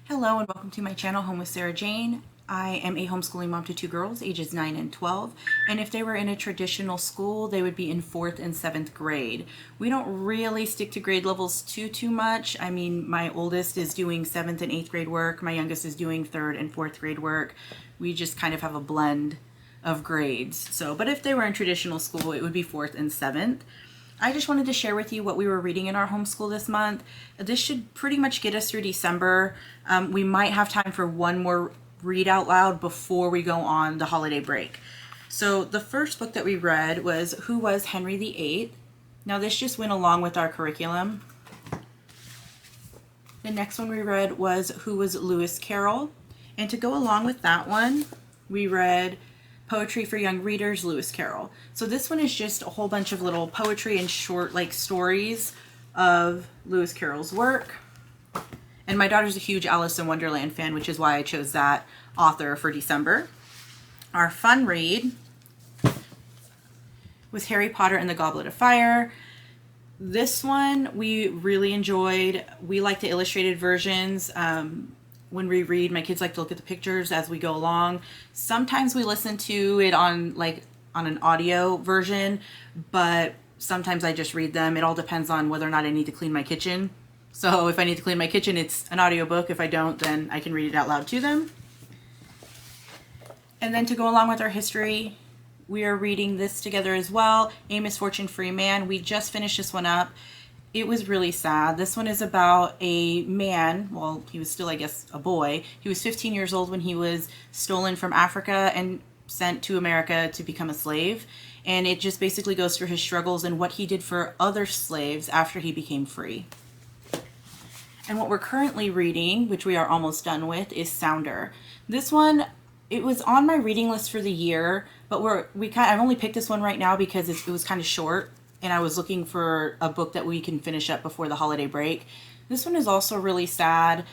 Hello and welcome to my channel, Home with Sarah Jane. I am a homeschooling mom to two girls, ages 9 and 12, and if they were in a traditional school, they would be in 4th and 7th grade. We don't really stick to grade levels too much. I mean, my oldest is doing 7th and 8th grade work, my youngest is doing 3rd and 4th grade work. We just kind of have a blend of grades. But if they were in traditional school, it would be 4th and 7th. I just wanted to share with you what we were reading in our homeschool this month. This should pretty much get us through December. We might have time for one more read out loud before we go on the holiday break. So the first book that we read was Who Was Henry VIII? Now this just went along with our curriculum. The next one we read was Who Was Lewis Carroll? And to go along with that one, we read Poetry for Young Readers, Lewis Carroll. So this one is just a whole bunch of little poetry and short stories of Lewis Carroll's work. And my daughter's a huge Alice in Wonderland fan, which is why I chose that author for December. Our fun read was Harry Potter and the Goblet of Fire. This one we really enjoyed. We like the illustrated versions. When we read, my kids like to look at the pictures as we go along. Sometimes we listen to it on an audio version, but sometimes I just read them. It all depends on whether or not I need to clean my kitchen. So if I need to clean my kitchen, it's an audiobook. If I don't, then I can read it out loud to them. And then to go along with our history, we are reading this together as well, A Misfortune Free Man. We just finished this one up. It was really sad. This one is about a man, well, he was still, I guess, a boy. He was 15 years old when he was stolen from Africa and sent to America to become a slave. And it just basically goes through his struggles and what he did for other slaves after he became free. And what we're currently reading, which we are almost done with, is Sounder. This one, it was on my reading list for the year, but I've only picked this one right now because it was kind of short. And I was looking for a book that we can finish up before the holiday break. This one is also really sad.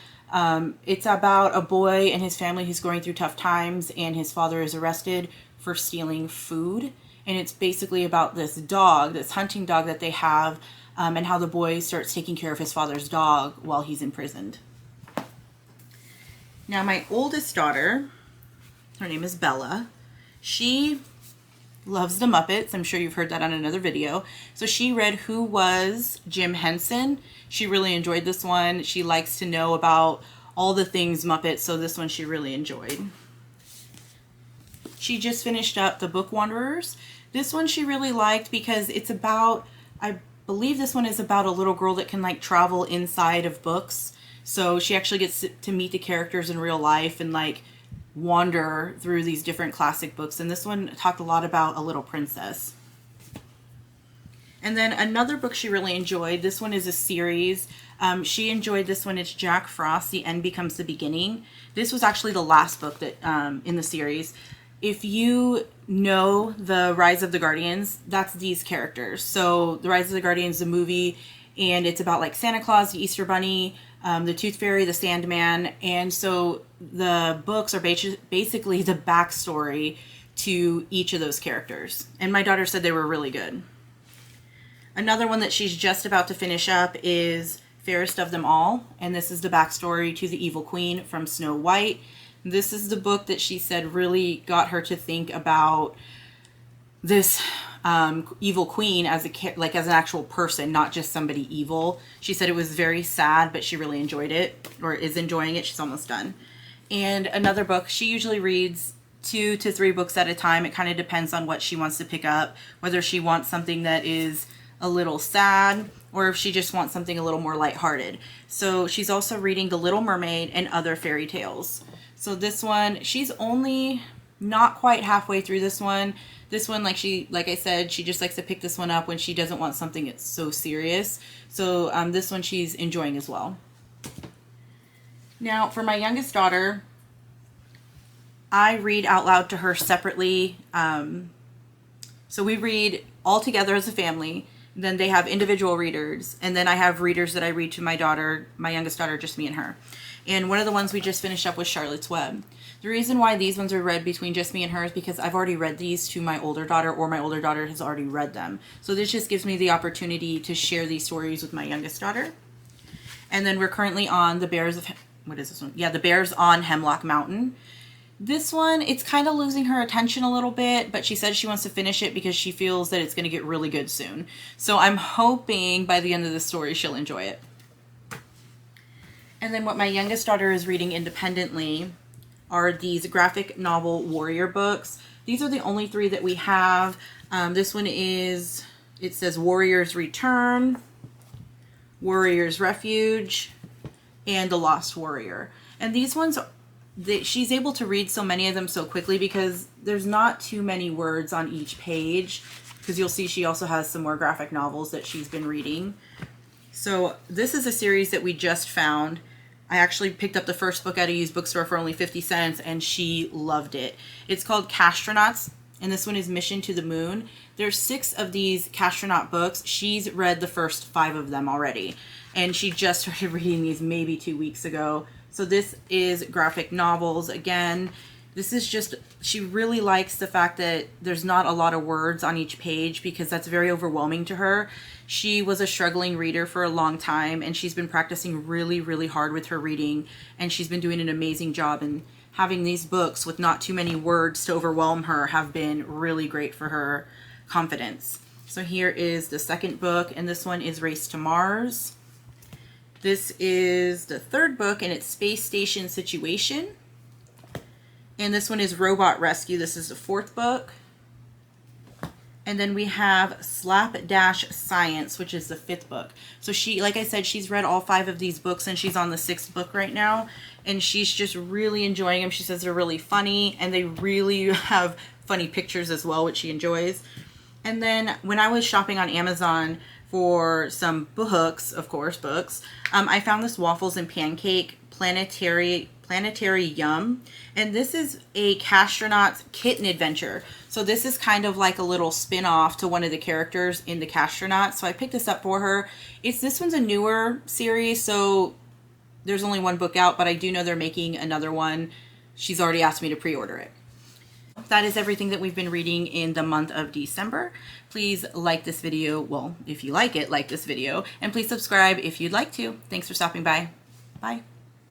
It's about a boy and his family who's going through tough times, and his father is arrested for stealing food. And it's basically about this dog, this hunting dog that they have, and how the boy starts taking care of his father's dog while he's imprisoned. Now my oldest daughter, her name is Bella, she loves the Muppets. I'm sure you've heard that on another video. So she read Who Was Jim Henson. She really enjoyed this one. She likes to know about all the things Muppets, so this one she really enjoyed. She just finished up The Book Wanderers. This one she really liked because it's about, I believe this one is about a little girl that can travel inside of books. So she actually gets to meet the characters in real life and wander through these different classic books. And this one talked a lot about a little princess. And then another book she really enjoyed, this one is a series. She enjoyed this one. It's Jack Frost, The End Becomes the Beginning. This was actually the last book that in the series. If you know the Rise of the Guardians, that's these characters. So the Rise of the Guardians, the movie, and it's about Santa Claus, the Easter Bunny, the Tooth Fairy, the Sandman, and so the books are basically the backstory to each of those characters. And my daughter said they were really good. Another one that she's just about to finish up is Fairest of Them All, and this is the backstory to the evil queen from Snow White. This is the book that she said really got her to think about this evil queen as as an actual person, not just somebody evil. She said it was very sad, but she really enjoyed it, or is enjoying it. She's almost done. And another book, she usually reads 2 to 3 books at a time. It kind of depends on what she wants to pick up, whether she wants something that is a little sad or if she just wants something a little more lighthearted. So she's also reading The Little Mermaid and Other Fairy Tales. So this one, she's only not quite halfway through this one. This one, like I said, she just likes to pick this one up when she doesn't want something that's so serious. So this one she's enjoying as well. Now, for my youngest daughter, I read out loud to her separately. So we read all together as a family. Then they have individual readers. And then I have readers that I read to my daughter, my youngest daughter, just me and her. And one of the ones we just finished up was Charlotte's Web. The reason why these ones are read between just me and her is because I've already read these to my older daughter, or my older daughter has already read them. So this just gives me the opportunity to share these stories with my youngest daughter. And then we're currently on what is this one? Yeah, The Bears on Hemlock Mountain. This one, it's kind of losing her attention a little bit, but she said she wants to finish it because she feels that it's going to get really good soon. So I'm hoping by the end of the story she'll enjoy it. And then what my youngest daughter is reading independently are these graphic novel warrior books. These are the only 3 that we have. This one is, it says Warrior's Return, Warrior's Refuge, and The Lost Warrior. And these ones, she's able to read so many of them so quickly because there's not too many words on each page, because you'll see she also has some more graphic novels that she's been reading. So this is a series that we just found. I actually picked up the first book at a used bookstore for only 50 cents and she loved it. It's called Castronauts, and this one is Mission to the Moon. There's 6 of these Castronaut books. She's read the first 5 of them already, and she just started reading these maybe 2 weeks ago. So this is graphic novels again. This is just, she really likes the fact that there's not a lot of words on each page because that's very overwhelming to her. She was a struggling reader for a long time, and she's been practicing really, really hard with her reading, and she's been doing an amazing job. And having these books with not too many words to overwhelm her have been really great for her confidence. So here is the second book, and this one is Race to Mars. This is the 3rd book, and it's Space Station Situation. And this one is Robot Rescue. This is the 4th book. And then we have Slapdash Science, which is the 5th book. So she, like I said, she's read all 5 of these books, and she's on the 6th book right now. And she's just really enjoying them. She says they're really funny, and they really have funny pictures as well, which she enjoys. And then when I was shopping on Amazon for some books, of course, books, I found this Waffles and Pancake Planetary Yum. And this is a Castronauts kitten adventure. So this is kind of like a little spin-off to one of the characters in the Castronauts. So I picked this up for her. This one's a newer series, so there's only 1 book out, but I do know they're making another one. She's already asked me to pre-order it. That is everything that we've been reading in the month of December. Please like this video. Well, if you like it, like this video. And please subscribe if you'd like to. Thanks for stopping by. Bye.